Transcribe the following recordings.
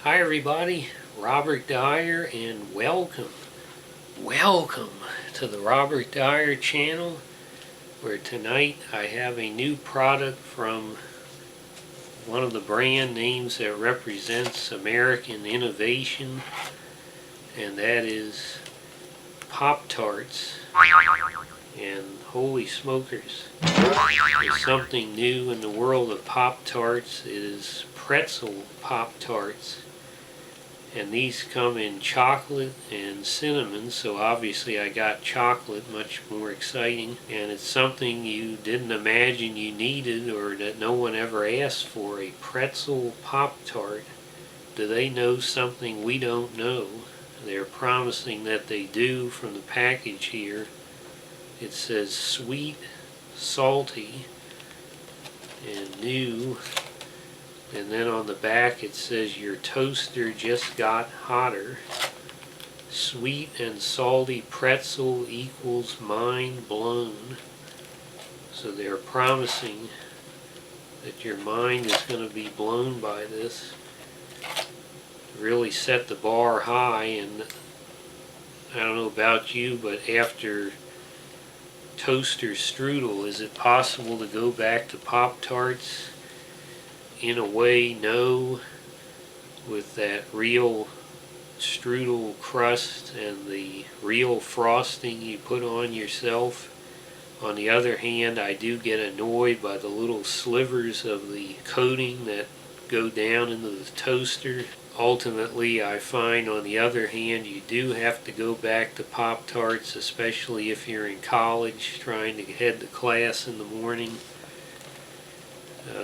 Hi everybody, Robert Dyer, and welcome to the Robert Dyer channel, where tonight I have a new product from one of the brand names that represents American innovation, and that is Pop Tarts. And holy smokers, there's something new in the world of Pop Tarts. It is Pretzel Pop Tarts. And these come in chocolate and cinnamon, so obviously I got chocolate, much more exciting. And it's something you didn't imagine you needed, or that no one ever asked for, a pretzel Pop-Tart. Do they know something we don't know? They're promising that they do from the package here. It says sweet, salty, and new. And then on the back it says your toaster just got hotter. Sweet and salty pretzel equals mind blown. So they're promising that your mind is going to be blown by this. Really set the bar high, and I don't know about you, but after toaster strudel, is it possible to go back to Pop-Tarts? In a way, no, with that real strudel crust and the real frosting you put on yourself. On the other hand, I do get annoyed by the little slivers of the coating that go down into the toaster. Ultimately, I find, on the other hand, you do have to go back to Pop-Tarts, especially if you're in college trying to head to class in the morning.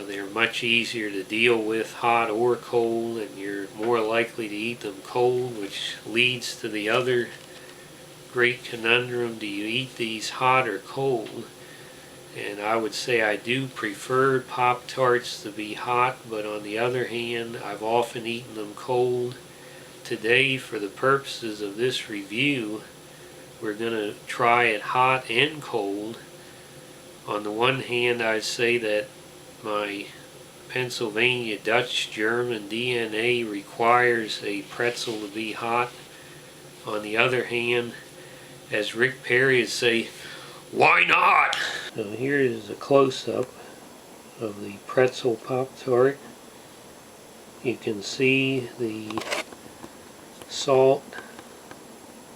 They're much easier to deal with, hot or cold, and you're more likely to eat them cold, which leads to the other great conundrum: do you eat these hot or cold? And I would say I do prefer Pop-Tarts to be hot, but on the other hand, I've often eaten them cold. Today, for the purposes of this review, we're going to try it hot and cold. On the one hand, I'd say that my Pennsylvania Dutch German DNA requires a pretzel to be hot. On the other hand, as Rick Perry would say, why not? So here is a close-up of the pretzel Pop-Tart. You can see the salt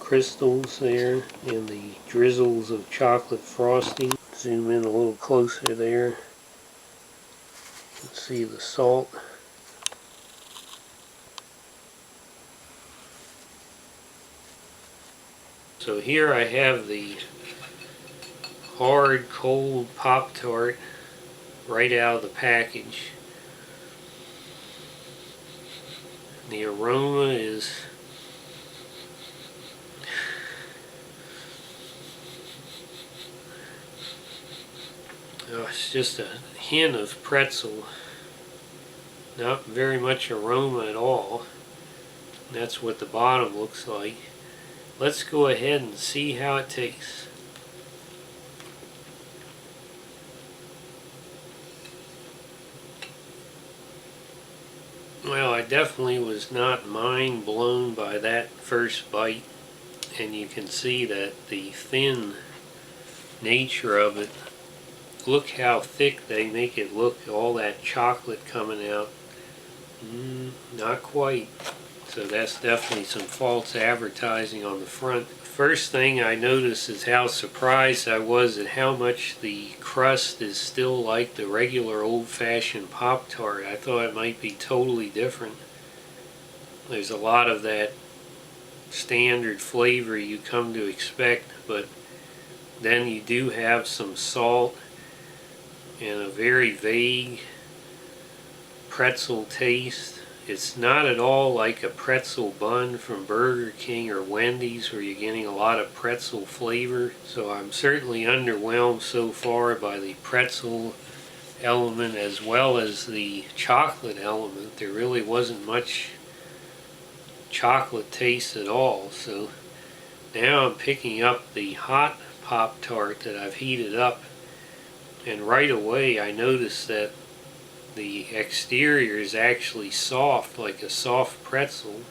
crystals there and the drizzles of chocolate frosting. Zoom in a little closer there. Let's see the salt. So here I have the hard, cold Pop-Tart right out of the package. The aroma is it's just a hint of pretzel. Not very much aroma at all. That's what the bottom looks like. Let's go ahead and see how it tastes. Well, I definitely was not mind blown by that first bite, and you can see that the thin nature of it. Look how thick they make it look, all that chocolate coming out. Not quite. So that's definitely some false advertising on the front. First thing I noticed is how surprised I was at how much the crust is still like the regular old-fashioned Pop-Tart. I thought it might be totally different. There's a lot of that standard flavor you come to expect, but then you do have some salt and a very vague pretzel taste. It's not at all like a pretzel bun from Burger King or Wendy's, where you're getting a lot of pretzel flavor. So I'm certainly underwhelmed so far by the pretzel element as well as the chocolate element. There really wasn't much chocolate taste at all. So now I'm picking up the hot Pop-Tart that I've heated up, and right away I noticed that The exterior is actually soft, like a soft pretzel,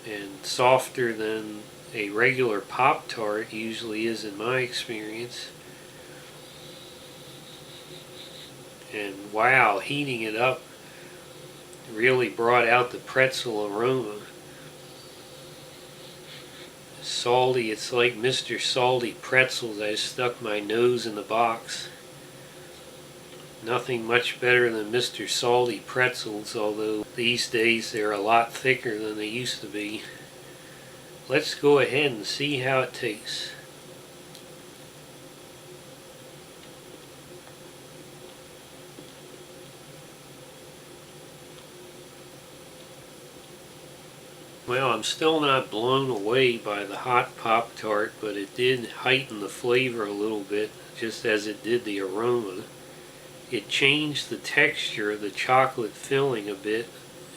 and softer than a regular Pop Tart usually is in my experience. And wow, heating it up really brought out the pretzel aroma. Salty, it's like Mr. Salty Pretzels. I stuck my nose in the box. Nothing much better than Mr. Salty Pretzels, although these days they're a lot thicker than they used to be. Let's go ahead and see how it tastes. Well, I'm still not blown away by the hot Pop-Tart, but it did heighten the flavor a little bit, just as it did the aroma. It changed the texture of the chocolate filling a bit,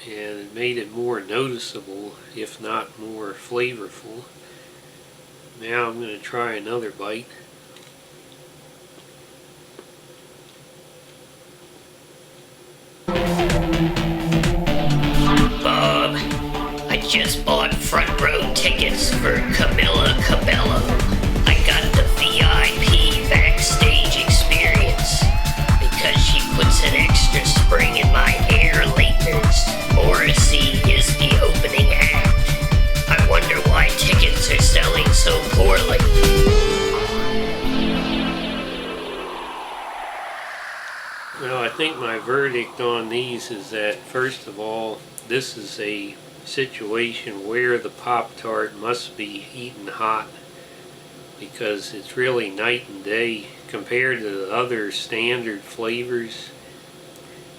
and it made it more noticeable, if not more flavorful. Now I'm going to try another bite. Bob, I just bought front row tickets for Camilla Cabello. I got the VIP backstage experience because she puts an extra spring in my hair latest. Morrissey is the opening act. I wonder why tickets are selling so poorly. Well, I think my verdict on these is that, first of all, this is a situation where the Pop-Tart must be eaten hot, because it's really night and day compared to the other standard flavors.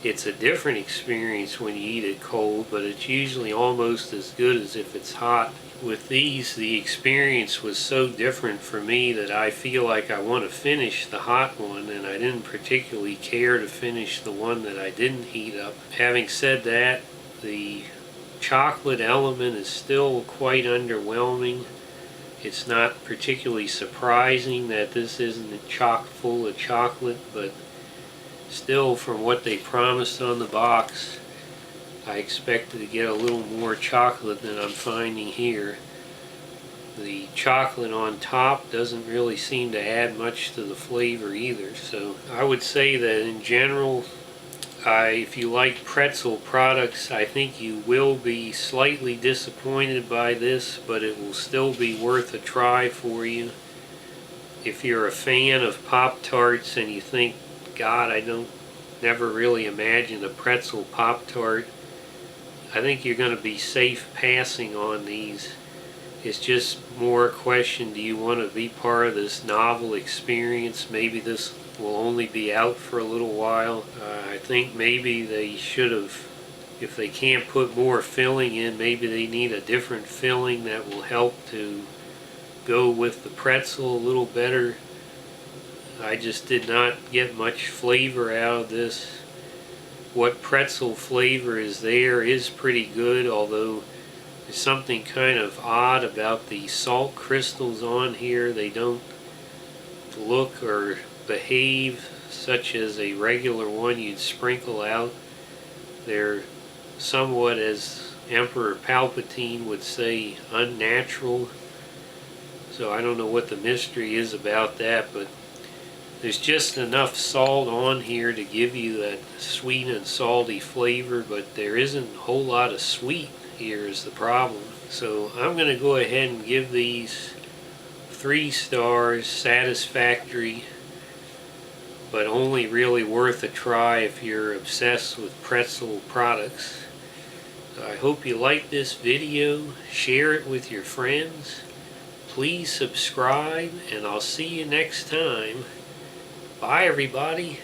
It's a different experience when you eat it cold, but it's usually almost as good as if it's hot. With these, the experience was so different for me that I feel like I want to finish the hot one, and I didn't particularly care to finish the one that I didn't heat up. Having said that, the chocolate element is still quite underwhelming. It's not particularly surprising that this isn't chock full of chocolate, but still, from what they promised on the box, I expected to get a little more chocolate than I'm finding here. The chocolate on top doesn't really seem to add much to the flavor either, so I would say that in general, if you like pretzel products, I think you will be slightly disappointed by this, but it will still be worth a try for you. If you're a fan of Pop-Tarts and you think, God, I don't never really imagine a pretzel Pop-Tart, I think you're going to be safe passing on these. It's just more a question, do you want to be part of this novel experience? Maybe this will only be out for a little while. I think maybe they should have, if they can't put more filling in, maybe they need a different filling that will help to go with the pretzel a little better. I just did not get much flavor out of this. What pretzel flavor is there is pretty good, although there's something kind of odd about the salt crystals on here. They don't look or behave such as a regular one you'd sprinkle out. They're somewhat, as Emperor Palpatine would say, unnatural. So I don't know what the mystery is about that, but there's just enough salt on here to give you that sweet and salty flavor, but there isn't a whole lot of sweet here is the problem. So I'm going to go ahead and give these 3 stars, satisfactory, but only really worth a try if you're obsessed with pretzel products. So I hope you like this video, share it with your friends, please subscribe, and I'll see you next time. Bye everybody.